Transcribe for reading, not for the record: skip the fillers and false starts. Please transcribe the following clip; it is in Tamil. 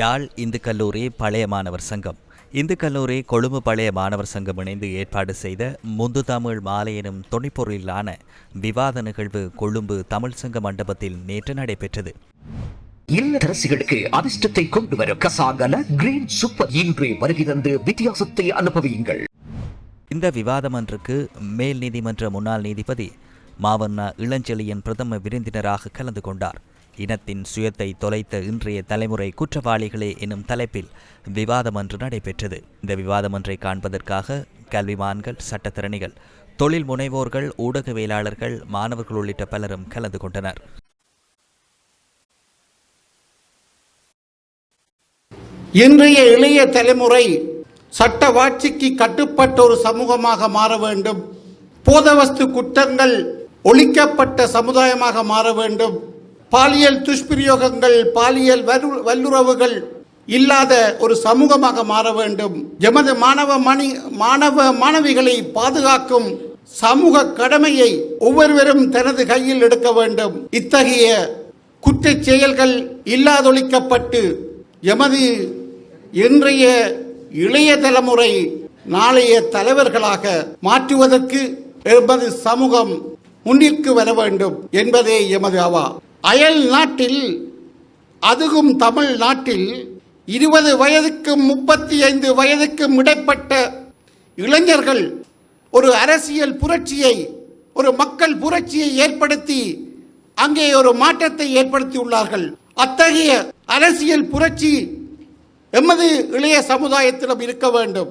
யாழ் இந்து கல்லூரி பழைய மாணவர் சங்கம் இந்து கல்லூரி கொழும்பு பழைய மாணவர் சங்கம் இணைந்து ஏற்பாடு செய்த முந்து தமிழ் மாலை எனும் துணைப்பொருளிலான விவாத நிகழ்வு கொழும்பு தமிழ் சங்க மண்டபத்தில் நேற்று நடைபெற்றது. இல்லத்தரசிகளுக்கு அதிர்ஷ்டத்தை கொண்டு வரும் கசாகல கிரீன் சூப்பர் இன்றே வருகை தந்து வித்தியாசத்தை அனுபவியுங்கள். இந்த விவாதமன்றுக்கு மேல் நீதிமன்ற முன்னாள் நீதிபதி மாவண்ணா இளஞ்செழியன் பிரதம விருந்தினராக கலந்து கொண்டார். இனத்தின் சுயத்தை தொலைத்த இன்றைய தலைமுறை குற்றவாளிகளே எனும் தலைப்பில் விவாதமன்று நடைபெற்றது. இந்த விவாதமன்றை காண்பதற்காக கல்விமான்கள், சட்டத்திறனிகள், தொழில் முனைவோர்கள், ஊடகவியலாளர்கள், மாணவர்கள் உள்ளிட்ட பலரும் கலந்து கொண்டனர். இன்றைய இளைய தலைமுறை சட்டவாட்சிக்கு கட்டுப்பட்ட ஒரு சமூகமாக மாற வேண்டும். போதவஸ்து குற்றங்கள் ஒழிக்கப்பட்ட சமுதாயமாக மாற வேண்டும். பாலியல் துஷ்பிரயோகங்கள், பாலியல் வல்லுறவுகள் இல்லாத ஒரு சமூகமாக மாற வேண்டும். எமது மாணவ மாணவிகளை பாதுகாக்கும் சமூக கடமையை ஒவ்வொருவரும் தனது கையில் எடுக்க வேண்டும். இத்தகைய குற்றச் செயல்கள் இல்லாதொழிக்கப்பட்டு எமது இன்றைய இளைய தலைமுறை நாளைய தலைவர்களாக மாற்றுவதற்கு எமது சமூகம் முன்னிற்கு வர வேண்டும் என்பதே எமது அவா. அயல் நாட்டில், அதுவும் தமிழ் நாட்டில் 20 வயதுக்கும் 35 வயதுக்கும் இடைப்பட்ட இளைஞர்கள் ஒரு அரசியல் புரட்சியை, ஒரு மக்கள் புரட்சியை ஏற்படுத்தி அங்கே ஒரு மாற்றத்தை ஏற்படுத்தியுள்ளார்கள். அத்தகைய அரசியல் புரட்சி எமது இளைய சமுதாயத்திலும் இருக்க வேண்டும்.